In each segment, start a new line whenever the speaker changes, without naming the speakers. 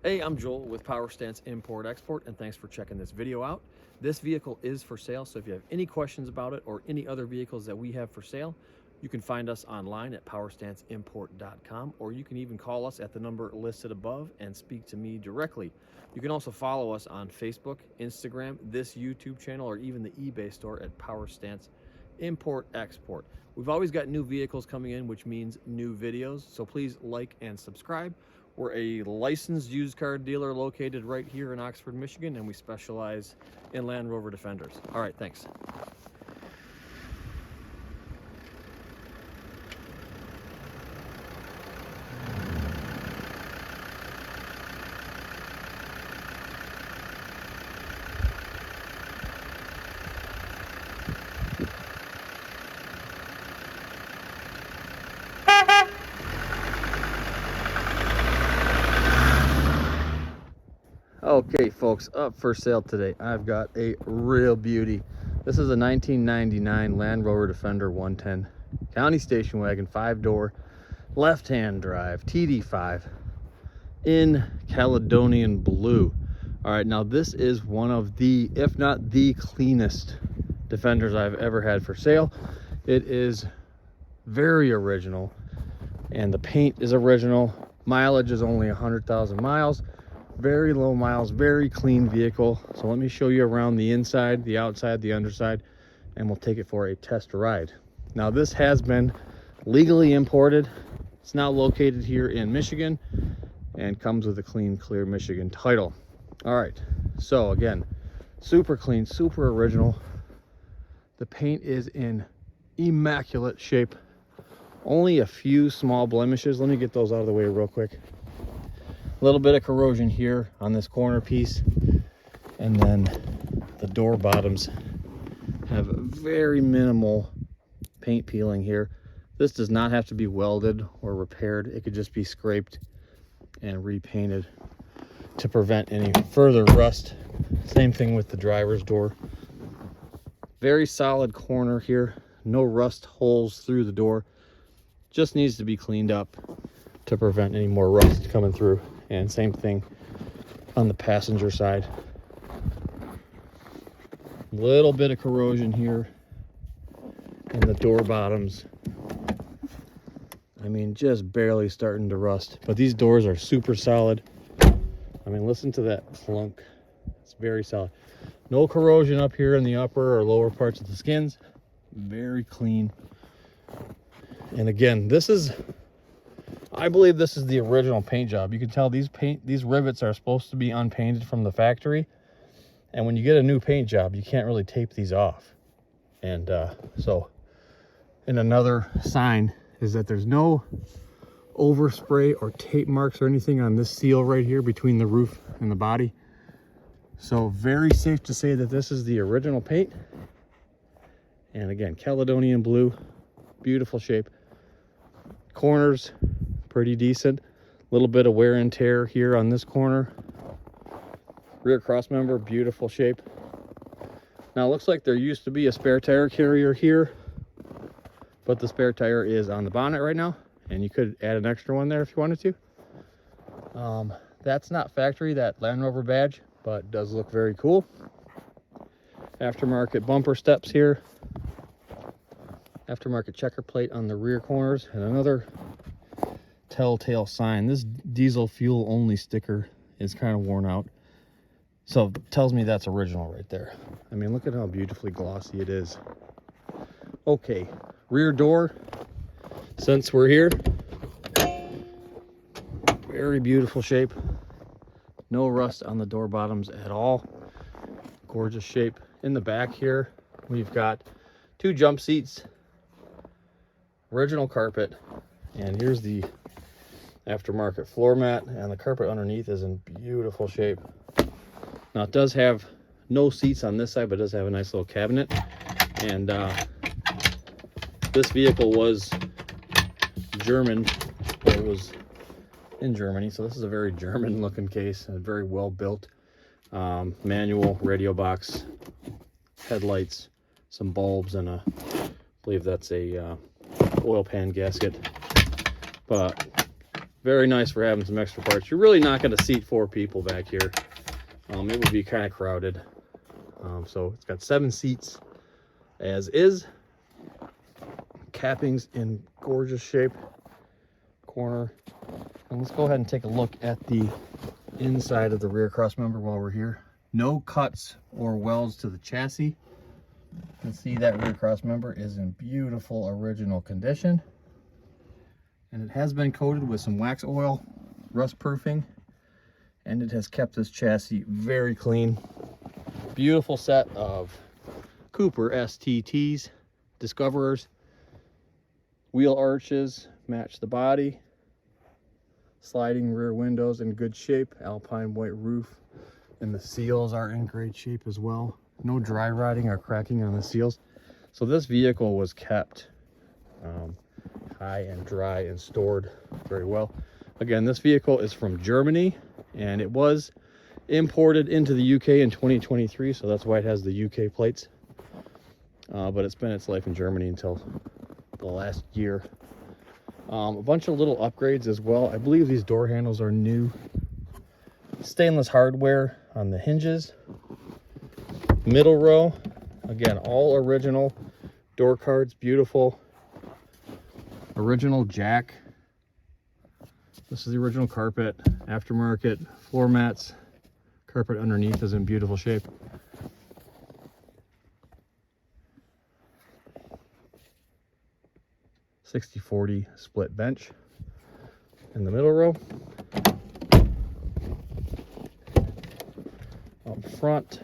Hey, I'm Joel with Power Stance Import Export, and thanks for checking this video out. This vehicle is for sale, so if you have any questions about it or any other vehicles that we have for sale, you can find us online at powerstanceimport.com, or you can even call us at the number listed above and speak to me directly. You can also follow us on Facebook, Instagram, this YouTube channel, or even the eBay store at Power Stance Import Export. We've always got new vehicles coming in, which means new videos, so please like and subscribe. We're a licensed used car dealer located right here in Oxford, Michigan, and we specialize in Land Rover Defenders. All right, thanks. Okay, folks, up for sale today, I've got a real beauty. This is a 1999 Land Rover Defender 110 County Station Wagon, 5-door, left-hand drive, Td5, in Caledonian blue. All right, now this is one of the, if not the cleanest Defenders I've ever had for sale. It is very original, and the paint is original. Mileage is only 100,000 miles. Very low miles, very clean vehicle. So let me show you around the inside, the outside, the underside, and we'll take it for a test ride. Now this has been legally imported. It's now located here in Michigan and comes with a clean, clear Michigan title. All right, so again, super clean, super original. The paint is in immaculate shape. Only a few small blemishes. Let me get those out of the way real quick. A little bit of corrosion here on this corner piece, and then the door bottoms have very minimal paint peeling here. This does not have to be welded or repaired. It could just be scraped and repainted to prevent any further rust. Same thing with the driver's door. Very solid corner here, no rust holes through the door. Just needs to be cleaned up to prevent any more rust coming through. And same thing on the passenger side. Little bit of corrosion here in the door bottoms. I mean, just barely starting to rust, but these doors are super solid. I mean, listen to that clunk. It's very solid. No corrosion up here in the upper or lower parts of the skins. Very clean. And again, this is, I believe this is the original paint job. You can tell these rivets are supposed to be unpainted from the factory. And when you get a new paint job, you can't really tape these off. And and another sign is that there's no overspray or tape marks or anything on this seal right here between the roof and the body. So very safe to say that this is the original paint. And again, Caledonian blue, beautiful shape. Corners, pretty decent. A little bit of wear and tear here on this corner. Rear cross member, beautiful shape. Now it looks like there used to be a spare tire carrier here, but the spare tire is on the bonnet right now, and you could add an extra one there if you wanted to. That's not factory, that Land Rover badge, but does look very cool. Aftermarket bumper steps here. Aftermarket checker plate on the rear corners, and another telltale sign. This diesel fuel only sticker is kind of worn out, so it tells me that's original right there. I mean, look at how beautifully glossy it is. Okay, rear door, since we're here, very beautiful shape. No rust on the door bottoms at all. Gorgeous shape. In the back here, we've got 2 jump seats, original carpet, and here's the aftermarket floor mat, and the carpet underneath is in beautiful shape. Now it does have no seats on this side, but it does have a nice little cabinet. And this vehicle was German, or it was in Germany, so this is a very German looking case and very well built. Manual radio box, headlights, some bulbs, and I believe that's a oil pan gasket. But Very nice for having some extra parts. You're really not going to seat 4 people back here. It would be kind of crowded. So it's got 7 seats as is. Cappings in gorgeous shape. Corner. And let's go ahead and take a look at the inside of the rear cross member while we're here. No cuts or welds to the chassis. You can see that rear cross member is in beautiful original condition. And it has been coated with some wax oil, rust proofing, and it has kept this chassis very clean. Beautiful set of Cooper STTs, Discoverers. Wheel arches match the body. Sliding rear windows in good shape. Alpine white roof. And the seals are in great shape as well. No dry rotting or cracking on the seals. So this vehicle was kept high and dry and stored very well. Again, this vehicle is from Germany and it was imported into the UK in 2023, so that's why it has the UK plates. But it's been its life in Germany until the last year. A bunch of little upgrades as well. I believe these door handles are new. Stainless hardware on the hinges. Middle row, again, all original. Door cards, beautiful. Original jack. This is the original carpet, aftermarket floor mats. Carpet underneath is in beautiful shape. (60/40) split bench in the middle row. Up front,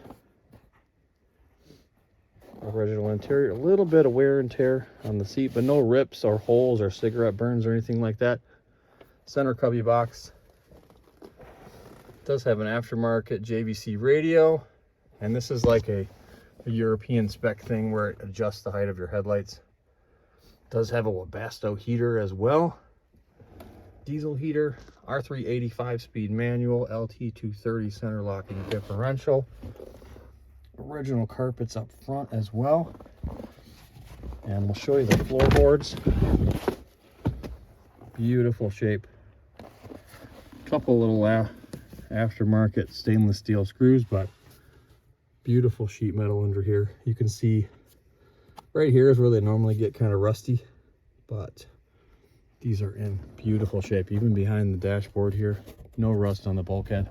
original interior. A little bit of wear and tear on the seat, but no rips or holes or cigarette burns or anything like that. Center cubby box. Does have an aftermarket JVC radio, and this is like a European spec thing where it adjusts the height of your headlights. Does have a Webasto heater as well. Diesel heater, R3 85-speed manual, LT 230 center locking differential. Original carpets up front as well. And we'll show you the floorboards. Beautiful shape. Couple little aftermarket stainless steel screws, but beautiful sheet metal under here. You can see right here is where they normally get kind of rusty, but these are in beautiful shape. Even behind the dashboard here, no rust on the bulkhead.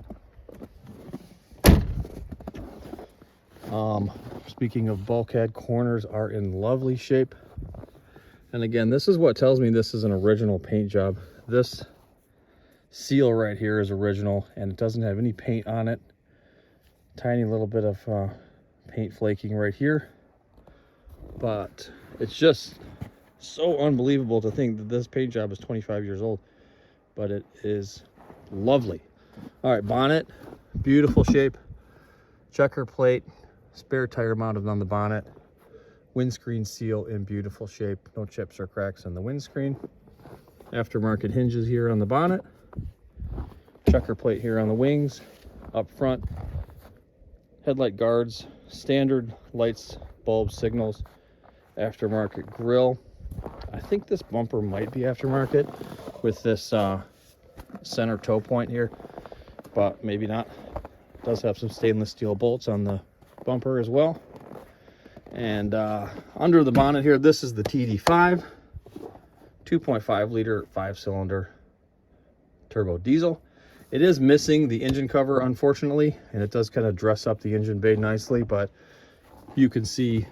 Speaking of bulkhead, corners are in lovely shape. And again, this is what tells me this is an original paint job. This seal right here is original and it doesn't have any paint on it. Tiny little bit of paint flaking right here. But it's just so unbelievable to think that this paint job is 25 years old. But it is lovely. All right, bonnet, beautiful shape. Checker plate, spare tire mounted on the bonnet. Windscreen seal in beautiful shape. No chips or cracks on the windscreen. Aftermarket hinges here on the bonnet. Checker plate here on the wings. Up front, headlight guards, standard lights, bulbs, signals. Aftermarket grille. I think this bumper might be aftermarket with this center toe point here, but maybe not. It does have some stainless steel bolts on the bumper as well. And under the bonnet here, this is the Td5, 2.5 liter, 5-cylinder turbo diesel. It is missing the engine cover, unfortunately, and it does kind of dress up the engine bay nicely, but you can see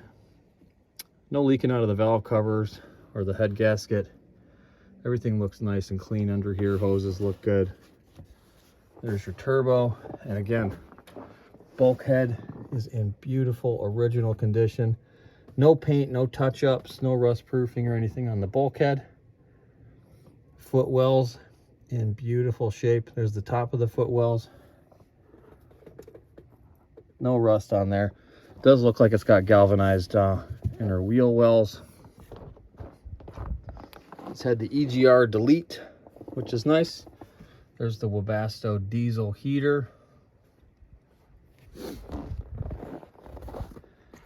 no leaking out of the valve covers or the head gasket. Everything looks nice and clean under here. Hoses look good. There's your turbo. And again, bulkhead is in beautiful original condition. No paint, no touch-ups, no rust proofing or anything on the bulkhead. Footwells in beautiful shape. There's the top of the footwells. No rust on there. Does look like it's got galvanized inner wheel wells. It's had the EGR delete, which is nice. There's the Webasto diesel heater.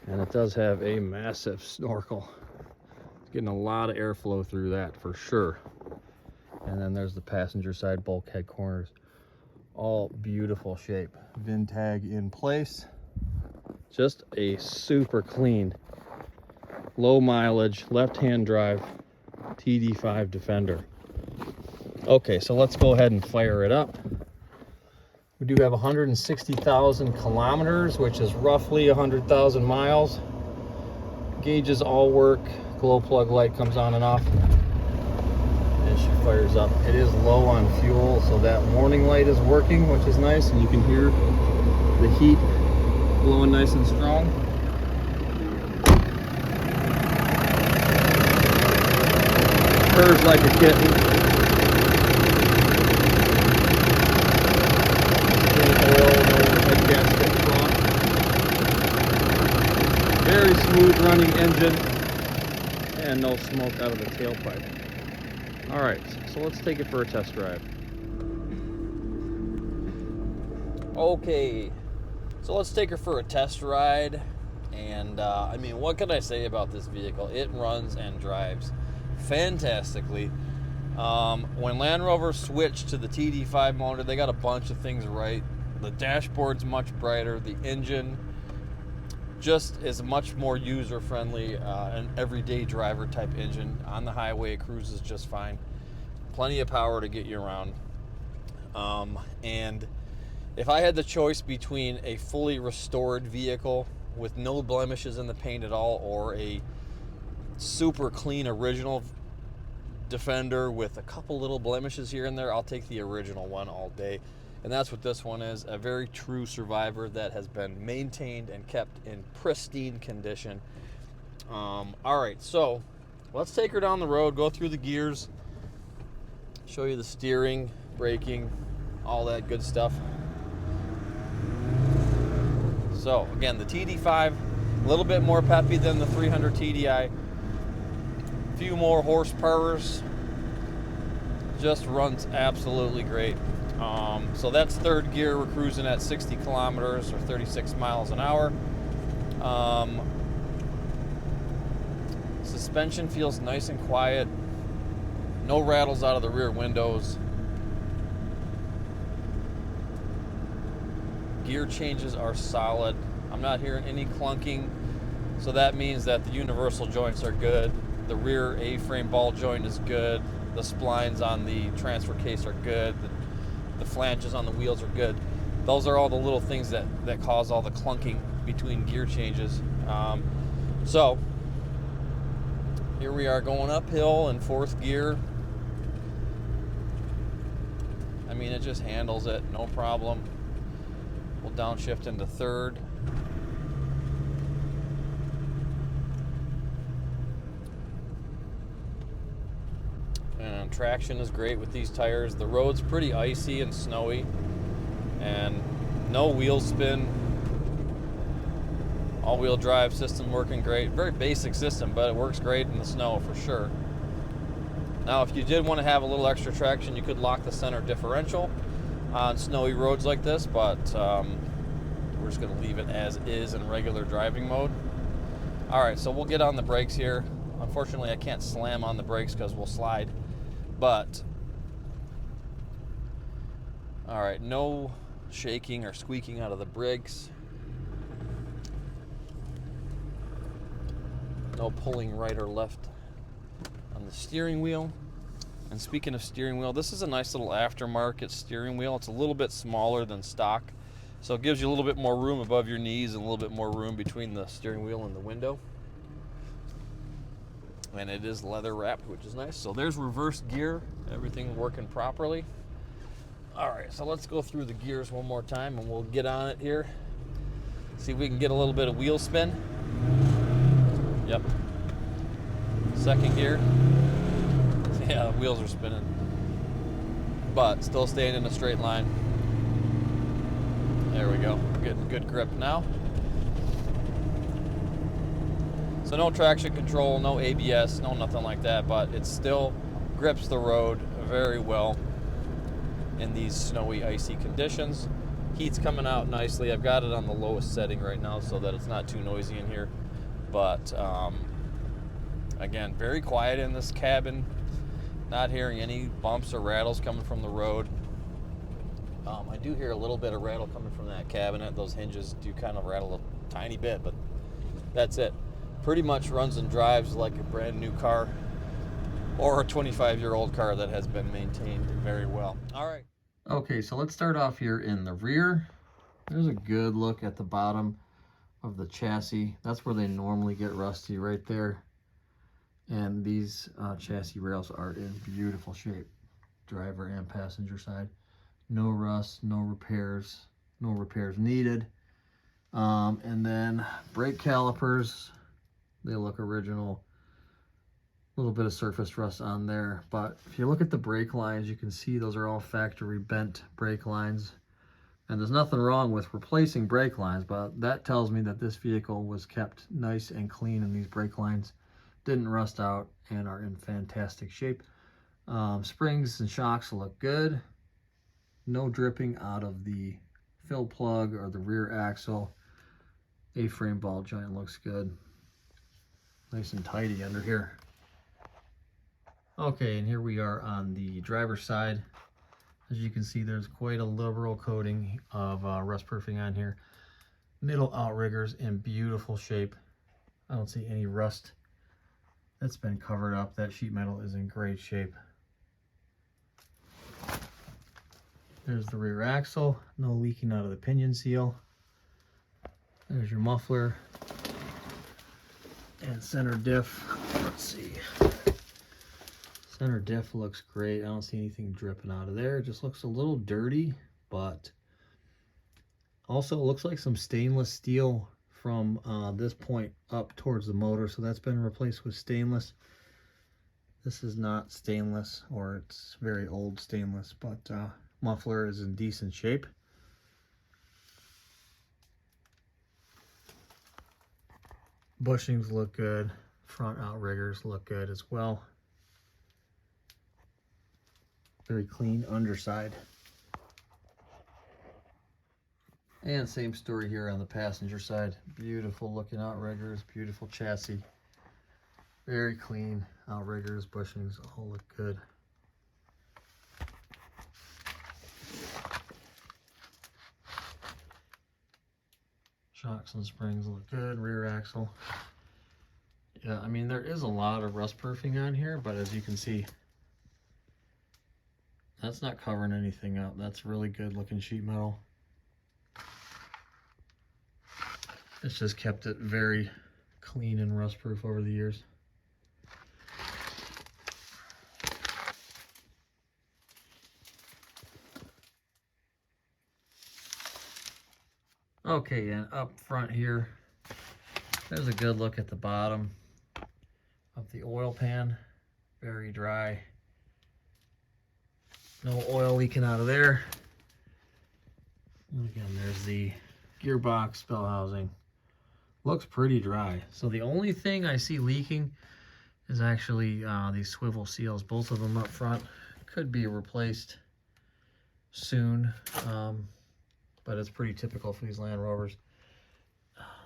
And it does have a massive snorkel. It's getting a lot of airflow through that for sure. And then there's the passenger side bulkhead corners. All beautiful shape. VIN tag in place. Just a super clean, low mileage, left-hand drive Td5 Defender. Okay, so let's go ahead and fire it up. We do have 160,000 kilometers, which is roughly 100,000 miles. Gauges all work. Glow plug light comes on and off. And she fires up. It is low on fuel, so that warning light is working, which is nice. And you can hear the heat blowing nice and strong. Purrs like a kitten. Very smooth running engine and no smoke out of the tailpipe. All right, so let's take it for a test drive. Okay, so let's take her for a test ride. And I mean, what can I say about this vehicle? It runs and drives fantastically. When Land Rover switched to the Td5 motor, they got a bunch of things right. The dashboard's much brighter. The engine just is much more user-friendly, an everyday driver type engine. On the highway, it cruises just fine. Plenty of power to get you around. And if I had the choice between a fully restored vehicle with no blemishes in the paint at all, or a super clean original Defender with a couple little blemishes here and there, I'll take the original one all day. And that's what this one is, a very true survivor that has been maintained and kept in pristine condition. All right, so let's take her down the road, go through the gears, show you the steering, braking, all that good stuff. So again, the Td5, a little bit more peppy than the 300 TDI. Few more horsepowers, just runs absolutely great. So that's third gear. We're cruising at 60 kilometers or 36 miles an hour. Suspension feels nice and quiet. No rattles out of the rear windows. Gear changes are solid. I'm not hearing any clunking, so that means that the universal joints are good. The rear A-frame ball joint is good. The splines on the transfer case are good. The flanges on the wheels are good. Those are all the little things that cause all the clunking between gear changes. So here we are going uphill in fourth gear. I mean, it just handles it, no problem. We'll downshift into third. And traction is great with these tires. The road's pretty icy and snowy, and no wheel spin. All-wheel drive system working great. Very basic system, but it works great in the snow for sure. Now, if you did want to have a little extra traction, you could lock the center differential on snowy roads like this, but we're just going to leave it as is in regular driving mode. All right, so we'll get on the brakes here. Unfortunately, I can't slam on the brakes because we'll slide. But, all right, no shaking or squeaking out of the brakes. No pulling right or left on the steering wheel. And speaking of steering wheel, this is a nice little aftermarket steering wheel. It's a little bit smaller than stock, so it gives you a little bit more room above your knees and a little bit more room between the steering wheel and the window. And it is leather wrapped, which is nice. So there's reverse gear, everything working properly. All right, so let's go through the gears one more time and we'll get on it here. See if we can get a little bit of wheel spin. Yep. Second gear. Yeah, the wheels are spinning, but still staying in a straight line. There we go. Getting good grip now. So no traction control, no ABS, no nothing like that, but it still grips the road very well in these snowy, icy conditions. Heat's coming out nicely. I've got it on the lowest setting right now so that it's not too noisy in here. But again, very quiet in this cabin. Not hearing any bumps or rattles coming from the road. I do hear a little bit of rattle coming from that cabinet. Those hinges do kind of rattle a tiny bit, but that's it. Pretty much runs and drives like a brand new car or a 25-year-old car that has been maintained very well. All right. Okay, so let's start off here in the rear. There's a good look at the bottom of the chassis. That's where they normally get rusty, right there. And these chassis rails are in beautiful shape, driver and passenger side. No rust, no repairs needed. And then brake calipers, they look original. A little bit of surface rust on there, but if you look at the brake lines, you can see those are all factory bent brake lines. And there's nothing wrong with replacing brake lines, but that tells me that this vehicle was kept nice and clean, and these brake lines didn't rust out and are in fantastic shape. Springs and shocks look good. No dripping out of the fill plug or the rear axle. A-frame ball joint looks good. Nice and tidy under here. Okay, and here we are on the driver's side. As you can see, there's quite a liberal coating of rust proofing on here. Middle outriggers in beautiful shape. I don't see any rust that's been covered up. That sheet metal is in great shape. There's the rear axle, no leaking out of the pinion seal. There's your muffler and center diff. Let's see. Center diff looks great. I don't see anything dripping out of there. It just looks a little dirty, but also it looks like some stainless steel from this point up towards the motor. So that's been replaced with stainless. This is not stainless, or it's very old stainless, but muffler is in decent shape. Bushings look good. Front outriggers look good as well. Very clean underside. And same story here on the passenger side. Beautiful looking outriggers, beautiful chassis. Very clean outriggers, bushings all look good. Shocks and springs look good, rear axle. Yeah, I mean, there is a lot of rust proofing on here, but as you can see, that's not covering anything up. That's really good looking sheet metal. It's just kept it very clean and rust proof over the years. Okay, and up front here, there's a good look at the bottom of the oil pan. Very dry. No oil leaking out of there. And again, there's the gearbox bell housing. Looks pretty dry. So the only thing I see leaking is actually these swivel seals, both of them up front. Could be replaced soon, but it's pretty typical for these Land Rovers.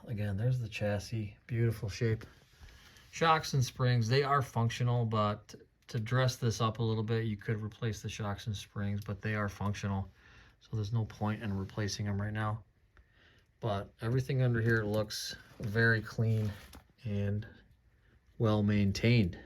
Again, there's the chassis, beautiful shape. Shocks and springs, they are functional, but to dress this up a little bit, you could replace the shocks and springs, but they are functional. So there's no point in replacing them right now. But everything under here looks very clean and well maintained.